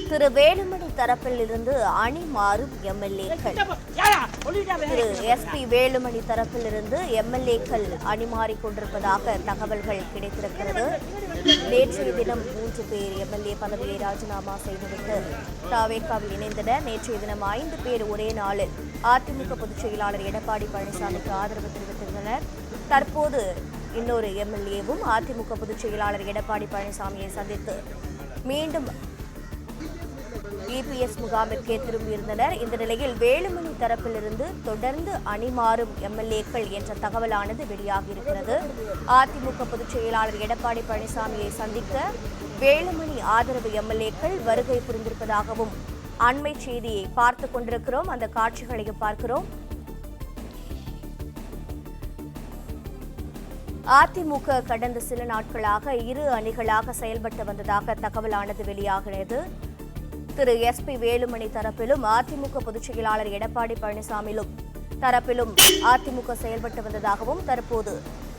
திரு வேலுமணி தரப்பில் இருந்து அணி மாறும் எம்எல்ஏக்கள். திரு எஸ்பி வேலுமணி தரப்பில் இருந்து எம்எல்ஏக்கள் அணி மாறிக்கொண்டிருப்பதாக தகவல்கள் கிடைத்திருக்கிறது. நேற்றைய தினம் 3 பேர் எம்எல்ஏ பதவியை ராஜினாமா செய்துவிட்டு தவேகாவில் இணைந்தனர். நேற்றைய தினம் 5 பேர் ஒரே நாளில் அதிமுக பொதுச் செயலாளர் எடப்பாடி பழனிசாமிக்கு ஆதரவு தெரிவித்திருந்தனர். தற்போது இன்னொரு எம்எல்ஏவும் அதிமுக பொதுச் செயலாளர் எடப்பாடி பழனிசாமியை சந்தித்து மீண்டும் இபிஎஸ் முகாமிற்கே திரும்பியிருந்தனர். இந்த நிலையில் வேலுமணி தரப்பிலிருந்து தொடர்ந்து அணி மாறும் எம்எல்ஏக்கள் என்ற தகவலானது வெளியாகியிருக்கிறது. அதிமுக பொதுச் செயலாளர் எடப்பாடி பழனிசாமியை சந்திக்க வேலுமணி ஆதரவு எம்எல்ஏக்கள் வருகை புரிந்திருப்பதாகவும் அண்மை செய்தியை பார்த்துக் கொண்டிருக்கிறோம். அந்த காட்சிகளையும் பார்க்கிறோம். அதிமுக கடந்த சில நாட்களாக 2 அணிகளாக செயல்பட்டு வந்ததாக தகவலானது வெளியாகிறது. திரு எஸ்பி வேலுமணி தரப்பிலும் அதிமுக பொதுச் செயலாளர் எடப்பாடி பழனிசாமி தரப்பிலும் அதிமுக செயல்பட்டு வந்ததாகவும், தற்போது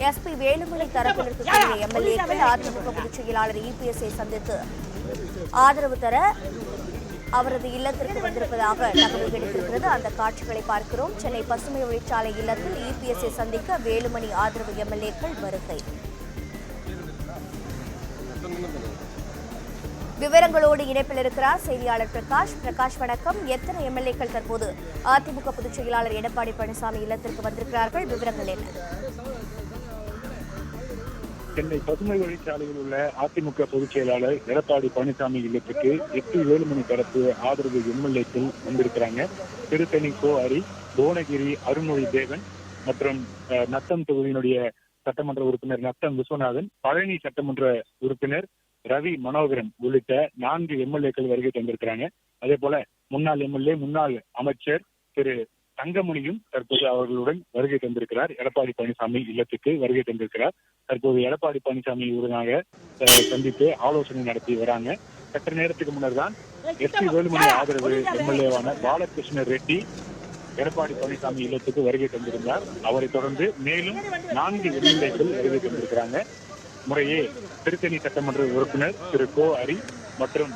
எஸ்பி வேலுமணி தரப்பில் இருக்கக்கூடிய எம்எல்ஏக்கள் அதிமுக பொதுச் செயலாளர் இபிஎஸ்ஐ சந்தித்து ஆதரவு தர அவரது இல்லத்திற்கு வந்திருப்பதாக தகவல் கிடைத்திருக்கிறது. அந்த காட்சிகளை பார்க்கிறோம். சென்னை பசுமை வழிச்சாலை இல்லத்தில் இபிஎஸ்ஐ சந்திக்க வேலுமணி ஆதரவு எம்எல்ஏக்கள் வருகை. விவரங்களோடு இணைப்பில் இருக்கிறார் செய்தியாளர் பிரகாஷ். வணக்கம். எத்தனை எம்எல்ஏக்கள் தற்போது அதிமுக பொதுச் செயலாளர் எடப்பாடி பழனிசாமி இல்லத்திற்கு வந்திருக்கிறார்கள்? விவரங்கள் என்ன? சென்னை பசுமை வழிச்சாலையில் உள்ள அதிமுக பொதுச் செயலாளர் எடப்பாடி பழனிசாமி இல்லத்துக்கு எஸ்பி வேலுமணி தரப்பு ஆதரவு எம்எல்ஏக்கள் வந்திருக்கிறாங்க. திருத்தணி கோ ஹரி, புவனகிரி அருண்மொழி தேவன் மற்றும் நத்தம் தொகுதியினுடைய சட்டமன்ற உறுப்பினர் நத்தம் விஸ்வநாதன், பழனி சட்டமன்ற உறுப்பினர் ரவி மனோகரன் உள்ளிட்ட 4 எம்எல்ஏக்கள் வருகை தந்திருக்கிறாங்க. அதே போல முன்னாள் எம்எல்ஏ, முன்னாள் அமைச்சர் திரு தங்கமணியும் தற்போது அவர்களுடன் வருகை தந்திருக்கிறார். எடப்பாடி பழனிசாமி இல்லத்துக்கு வருகை தந்திருக்கிறார். தற்போது எடப்பாடி பழனிசாமி உடனாக சந்தித்து ஆலோசனை நடத்தி வராங்க. சற்று நேரத்துக்கு முன்னர் தான் எஸ்பி வேலுமணி ஆதரவு எம்எல்ஏவான பாலகிருஷ்ண ரெட்டி எடப்பாடி பழனிசாமி இல்லத்துக்கு வருகை தந்திருந்தார். அவரை தொடர்ந்து மேலும் 4 எம்எல்ஏக்கள் வருகை தந்திருக்கிறாங்க. முறையே திருத்தணி சட்டமன்ற உறுப்பினர் திரு கோ ஹரி மற்றும்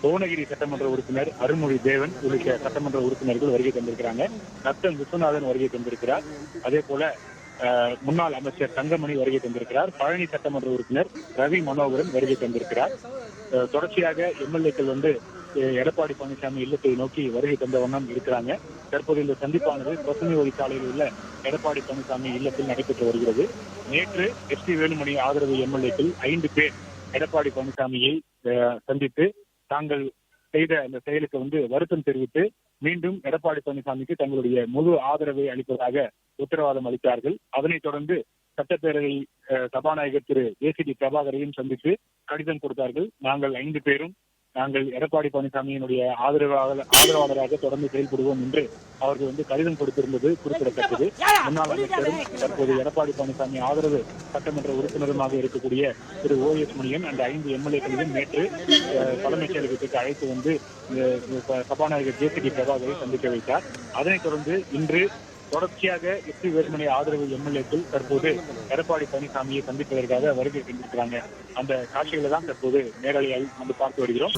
புவனகிரி சட்டமன்ற உறுப்பினர் அருண்மொழி தேவன் உள்ளிட்ட சட்டமன்ற உறுப்பினர்கள் வருகை தந்திருக்கிறாங்க. நத்தம் விஸ்வநாதன் வருகை தந்திருக்கிறார். அதே போல முன்னாள் அமைச்சர் தங்கமணி வருகை தந்திருக்கிறார். பழனி சட்டமன்ற உறுப்பினர் ரவி மனோகரன் வருகை தந்திருக்கிறார். தொடர்ச்சியாக எம்எல்ஏக்கள் எடப்பாடி பழனிசாமி இல்லத்தை நோக்கி வருகை தந்த வண்ணம் இருக்கிறாங்க. தற்போது இந்த சந்திப்பானது பசுமை வழிச்சாலையில் உள்ள எடப்பாடி பழனிசாமி இல்லத்தில் நடைபெற்று வருகிறது. நேற்று எஸ்பி வேலுமணி ஆதரவு எம்எல்ஏக்கள் 5 பேர் எடப்பாடி பழனிசாமியை சந்தித்து தாங்கள் செய்த அந்த செயலுக்கு வருத்தம் தெரிவித்து மீண்டும் எடப்பாடி பழனிசாமிக்கு தங்களுடைய முழு ஆதரவை அளிப்பதாக உத்தரவாதம் அளித்தார்கள். அதனைத் தொடர்ந்து சட்டப்பேரவை சபாநாயகர் திரு ஏசிடி பிரபாகரையும் சந்தித்து கடிதம் கொடுத்தார்கள். நாங்கள் 5 பேரும் எடப்பாடி பழனிசாமியினுடைய ஆதரவாளராக தொடர்ந்து செயல்படுவோம் என்று அவர்கள் கடிதம் கொடுத்திருந்தது குறிப்பிடத்தக்கது. முன்னாள் அமைச்சரும் தற்போது எடப்பாடி பழனிசாமி ஆதரவு சட்டமன்ற உறுப்பினருமாக இருக்கக்கூடிய திரு OS மணியன் அந்த 5 எம்எல்ஏக்களையும் நேற்று தலைமைச் செயலகத்துக்கு அழைத்து சபாநாயகர் ஜேசிடி பிரபாகரை சந்திக்க வைத்தார். அதனைத் தொடர்ந்து இன்று தொடர்ச்சியாக எஸ்பி வேலுமணி ஆதரவு எம்எல்ஏக்கள் தற்போது எடப்பாடி பழனிசாமியை சந்திப்பதற்காக வருகை தந்திருக்கிறாங்க. அந்த காட்சிகளை தான் தற்போது நேரலையால் பார்த்து வருகிறோம்.